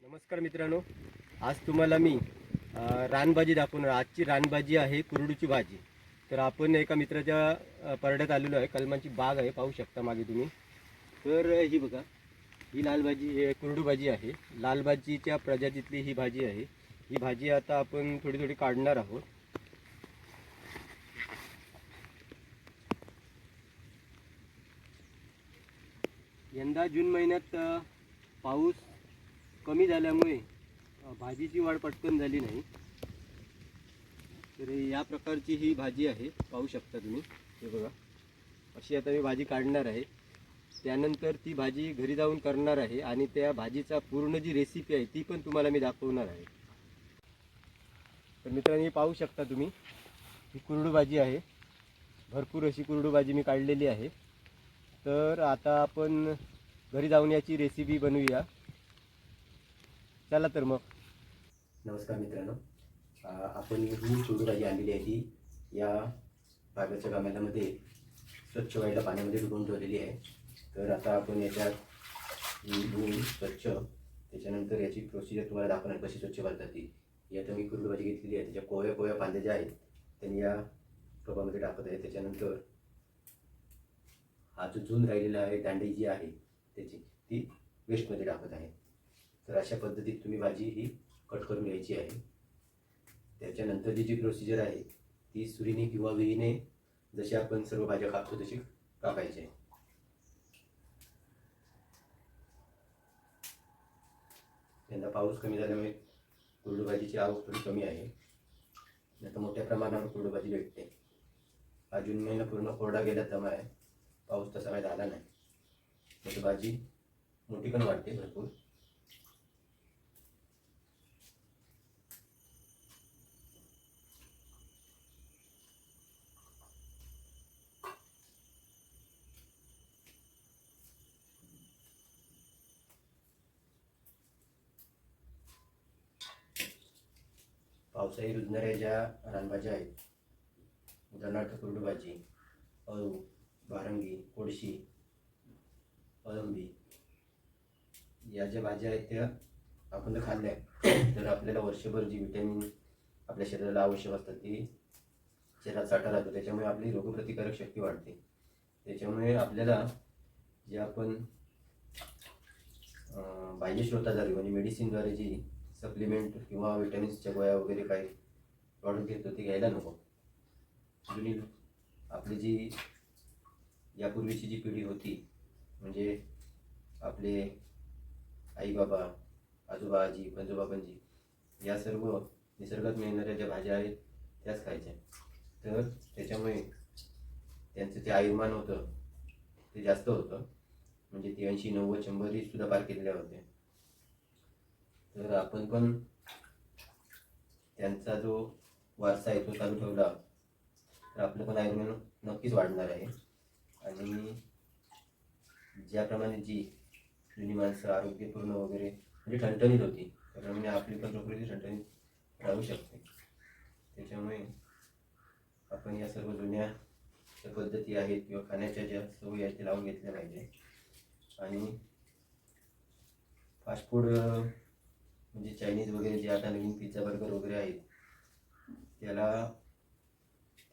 नमस्कार मित्रांनो, आज तुम्हाला मी रानभाजी दाखवणार. आजची रानभाजी आहे कुरडूची भाजी. तर आपण एका मित्राच्या परड्यात आलेलो आहे. कलमांची बाग आहे, पाहू शकता मागे तुम्ही. तर ही बघा, ही लाल भाजी कुरडू भाजी आहे. लाल भाजीच्या प्रजातीतली ही भाजी आहे. ही भाजी आता आपण थोडी थोडी काढणार आहोत. यंदा जून महिन्यात पाऊस कमी झाल्यामुळे भाजीची वाढ पटकन झाली नाही. तर या प्रकारची ही भाजी आहे, पाहू शकता तुम्ही. हे बघा, अशी आता मी भाजी काढणार आहे. त्यानंतर ती भाजी घरी जाऊन करणार आहे आणि त्या भाजीचा पूर्ण जी रेसिपी आहे ती पण तुम्हाला मी दाखवणार आहे. तर मित्रांनो, पाहू शकता तुम्ही, ही कुरडू भाजी आहे. भरपूर अशी कुरडू भाजी मी काढलेली आहे. तर आता आपण घरी जाऊन याची रेसिपी बनवूया. चला तर मग. नमस्कार मित्रांनो, आपण ही कुरडू भाजी आणलेली आहे. ती या बागेच्या गमल्यामध्ये स्वच्छ व्हायला पाण्यामध्ये डुबवून ठेवलेली आहे. तर आता आपण याच्यात धुवून स्वच्छ, त्याच्यानंतर याची प्रोसिजर तुम्हाला दाखवणार कशी स्वच्छ करतात ती. यात मी कुरडू भाजी घेतलेली आहे. त्याच्या कोवळ्या कोवळ्या पांद्या ज्या आहेत त्यांनी या टोपामध्ये टाकत आहे. त्याच्यानंतर हा जो झून राहिलेला आहे, दांडी जी आहे त्याची, ती वेस्टमध्ये टाकत आहे. तर अशा पद्धतीत तुम्ही भाजी ही कट करून घ्यायची आहे. त्याच्यानंतरची जी प्रोसिजर आहे ती सुरीने किंवा विळीने जशी आपण सर्व भाज्या कापतो तशी कापायची आहे. यंदा पाऊस कमी झाल्यामुळे कुरडू भाजीची आवक थोडी कमी आहे. आता मोठ्या प्रमाणावर कुरडू भाजी भेटते. हा जून महिना पूर्ण कोरडा गेला त्यामुळे पाऊस तसा काही झाला नाही. त्याची भाजी मोठी पण वाटते भरपूर. पावसाळी रुजणाऱ्या ज्या रानभाज्या आहेत, उदाहरणार्थ कुरडू भाजी, अळू, बारंगी, कोळशी, अळंबी, या ज्या भाज्या आहेत त्या आपण जर खाल्ल्या तर आपल्याला वर्षभर जी विटॅमिन आपल्या शरीराला आवश्यक असतात ती शरीरात साठा राहतो. त्याच्यामुळे आपली रोगप्रतिकारक शक्ती वाढते. त्याच्यामुळे आपल्याला जे आपण बाह्य स्रोताद्वारे म्हणजे मेडिसिनद्वारे जी सप्लिमेंट किंवा विटॅमिन्सच्या गोळ्या वगैरे काही प्रॉडक्ट घेतो ते घ्यायला नको. जुनी आपली जी यापूर्वीची जी पिढी होती, म्हणजे आपले आई बाबा, आजोबा आजी, पंजोबा पणजी, या सर्व निसर्गात मिळणाऱ्या ज्या भाज्या आहेत त्याच खायच्या. तर त्याच्यामुळे त्यांचं जे आयुर्मान होतं ते जास्त होतं. म्हणजे ते 80, 90, 100 सुद्धा पार केलेल्या होत्या. तर आपण पण त्यांचा जो वारसा आहे तो चालू ठेवला तर आपलं पण आयुर्मान नक्कीच वाढणार आहे. आणि ज्याप्रमाणे जी जुनी माणसं आरोग्यपूर्ण वगैरे म्हणजे ठणठणीत होती, त्याप्रमाणे आपली पण प्रकृती ठणठणीत राहू शकते. त्याच्यामुळे आपण या सर्व जुन्या ज्या पद्धती आहेत किंवा खाण्याच्या ज्या सवयी आहेत ते लावून घेतल्या पाहिजे. आणि फास्ट फूड म्हणजे चायनीज वगैरे जे आता नवीन पिझ्झा बर्गर वगैरे आहेत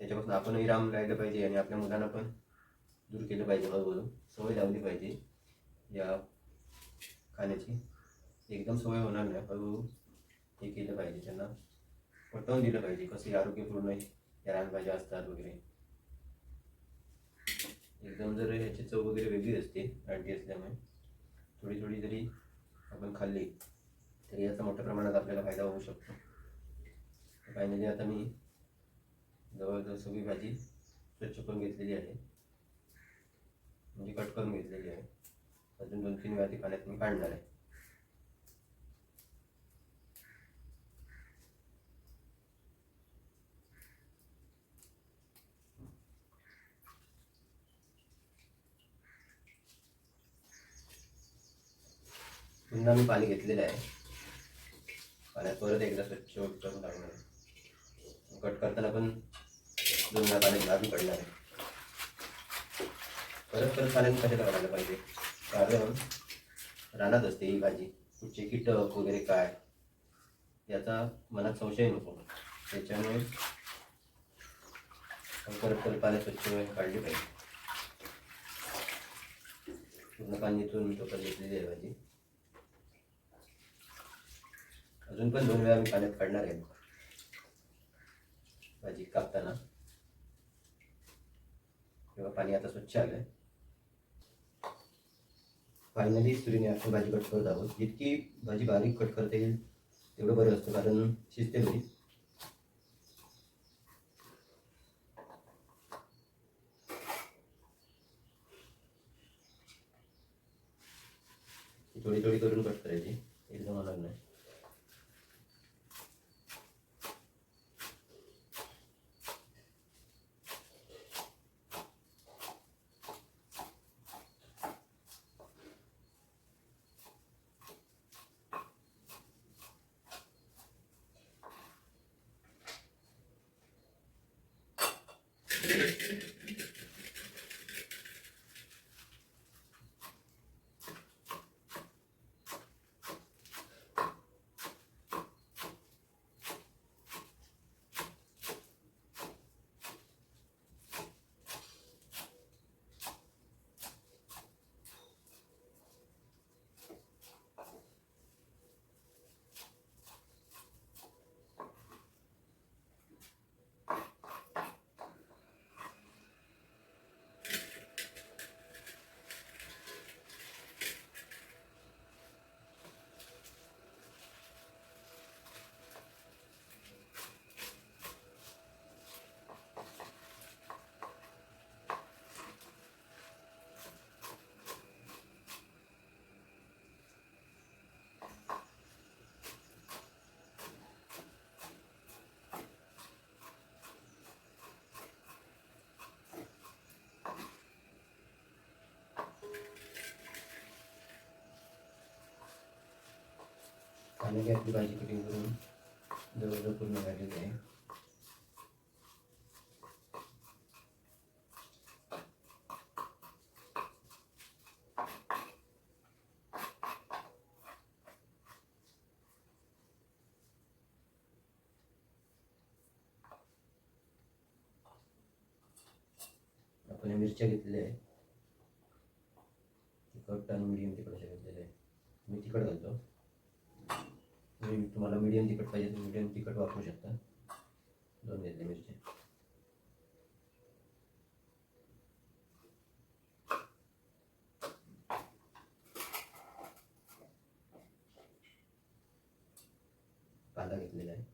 त्याच्यापासून आपणही लांब राहिलं पाहिजे आणि आपल्या मुलांना पण दूर केलं पाहिजे. हळूहळू सवय लावली पाहिजे या खाण्याची. एकदम सवय होणार नाही, हळूहळू हे केलं पाहिजे. त्यांना पटवून दिलं पाहिजे कसे आरोग्यपूर्ण या रानभाज्या असतात वगैरे. एकदम जर ह्याची चव वगैरे वेगळी असते रानटी असल्यामुळे, थोडी थोडी जरी आपण खाल्ली तरी याचा मोठ्या प्रमाणात आपल्याला फायदा होऊ शकतो. फायनली आता मी जवळजवळ सगळी भाजी स्वच्छ करून घेतलेली आहे, म्हणजे कट करून घेतलेली आहे. अजून 2-3 वेळा ती पाण्यात मी काढणार आहे. पुन्हा मी पाणी घेतलेलं आहे. पाण्यात परत एकदा स्वच्छ करून टाकणार आहे. कट करताना पण 2 वेळा पाण्यात लागू पडणार आहे. परत परत पाण्यात कशाला काढायला पाहिजे, कारण रानात असते ही भाजी. कुठचे कीटक वगैरे काय याचा मनात संशय नको. त्याच्यामुळे परत पाण्यात स्वच्छ काढली पाहिजे. पूर्ण पाणी इथून टोकन घेतलेली आहे भाजी. अजून पण 2 वेळा मी पाण्यात काढणार आहे भाजी कापताना. तेव्हा पाणी आता स्वच्छ आलंय. फायनली सुरीने आपण भाजी कट करत आहोत. जितकी भाजी बारीक कट करता येईल तेवढं बरं असतं, कारण शिजते भाजी. थोडी थोडी करून कट करायची, एकदम अलग नाही. आणि आपली भाजी कटिंग करून जवळजवळ पूर्ण झालेली आहे. आपण मिरच्या घेतलेल्या आहे, तिखट आणि मीडियम तिखट अशा घेतलेले आहे. मी तिखट घालतो. तुम्हाला मीडियम तिखट पाहिजे तर मीडियम तिखट वापरू शकता. 2 घेतले मिरच्या. कांदा घेतलेला आहे.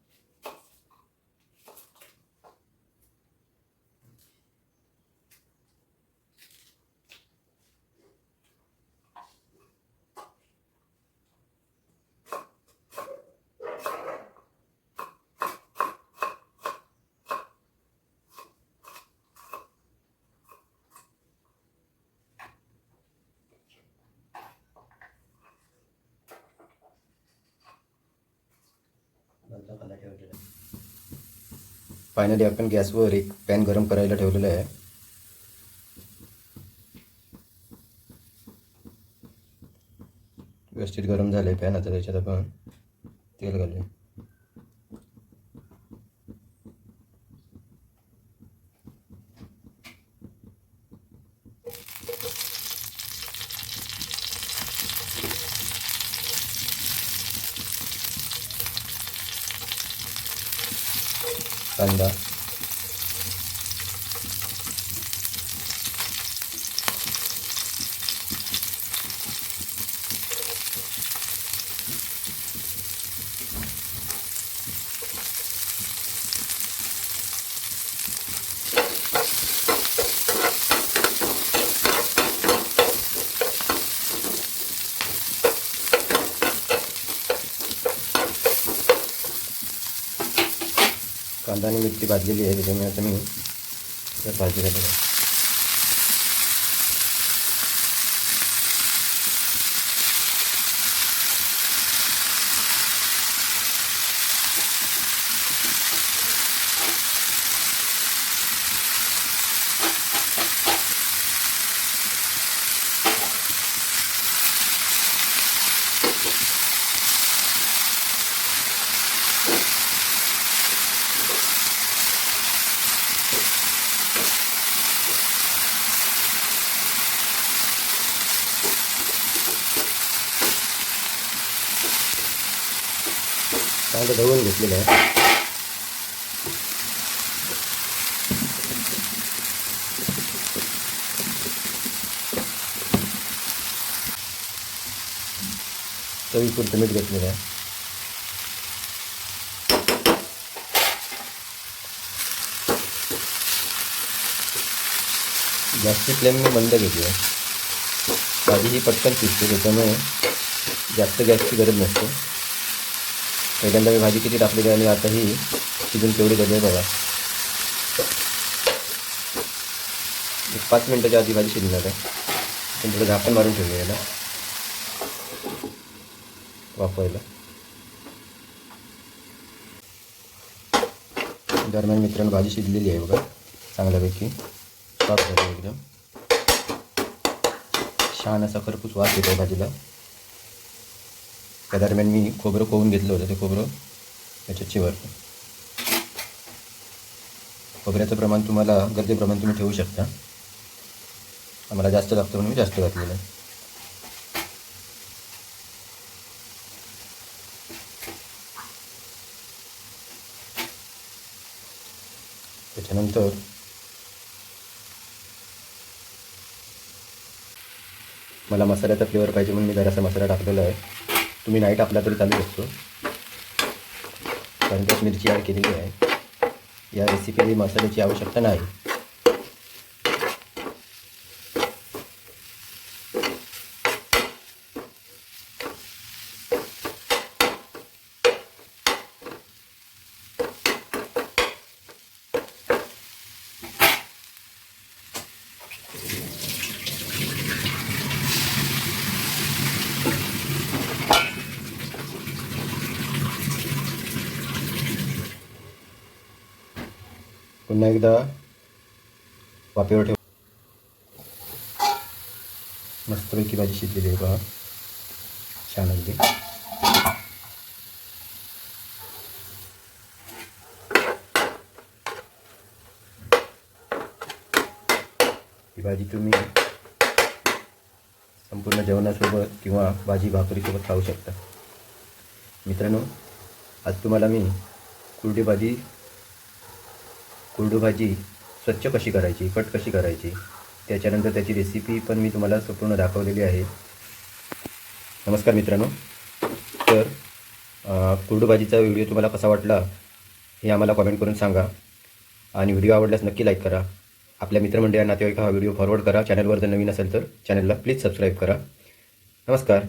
कांदा ठेवलेला आहे. फायनली आपण गॅसवर एक पॅन गरम करायला ठेवलेला आहे. व्यवस्थित गरम झाले पॅन. आता त्याच्यात आपण तेल घालूया. कांदा, कांदा आणि मिरची भाजलेली आहे. त्याच्यामुळे आता मी त्यात भाजी घालतो. चांगलं ढवळून घेतलेलं आहे. चवीपुरतं मीठ घेतलेलं आहे. गॅसची फ्लेम मी बंद घेतली आहे. भाजी ही पटकन शिजते, त्याच्यामुळे जास्त गॅसची गरज नसते. पहिल्यांदा मी भाजी किती टाकलेली आणि आता ही शिजून केवढी झाली आहे बघा. 5 मिनटाच्या आधी भाजी शिजणार आहे. पण थोडं झाकण मारून ठेवूया याला वाफवायला. दरम्यान मित्रांनो भाजी शिजलेली आहे बघा चांगल्यापैकी. वाफ झाली एकदम छान असा खरपूस वास येतो आहे भाजीला. त्या दरम्यान मी खोबरं कोवून घेतलं होतं, ते खोबरं याच्यात चिवरलं. खोबऱ्याचं प्रमाण तुम्हाला गरजेप्रमाणे तुम्ही ठेवू शकता. आम्हाला जास्त लागतं म्हणून मी जास्त घातलेलं आहे. त्याच्यानंतर मला मसाल्याचा फ्लेवर पाहिजे म्हणून मी जरासा मसाला टाकलेला आहे. तुम्ही नाही टाकला तरी चालू शकतो, कारण त्यात मिरची ॲड केलेली आहे. या रेसिपीला मसाल्याची आवश्यकता नाही. पुन्हा एकदा वाफेवर ठेव. मस्तपैकी भाजी शिजलेली आहे बघा छान अगदी. ही भाजी तुम्ही संपूर्ण जेवणासोबत किंवा भाजी भाकरीसोबत खाऊ शकता. मित्रांनो, आज तुम्हाला मी कोरडू भाजी स्वच्छ कशी करायची, कट कशी करायची, त्याच्यानंतर त्याची रेसिपी पण मी तुम्हाला संपूर्ण दाखवलेली आहे. नमस्कार मित्रांनो. तर कोरडू भाजीचा व्हिडिओ तुम्हाला कसा वाटला हे आम्हाला कमेंट करून सांगा. आणि व्हिडिओ आवडल्यास नक्की लाईक करा. आपल्या मित्रमंडळी नातेवाईक हा व्हिडिओ फॉरवर्ड करा. चॅनलवर जर नवीन असेल तर चॅनलला प्लीज सबस्क्राईब करा. नमस्कार.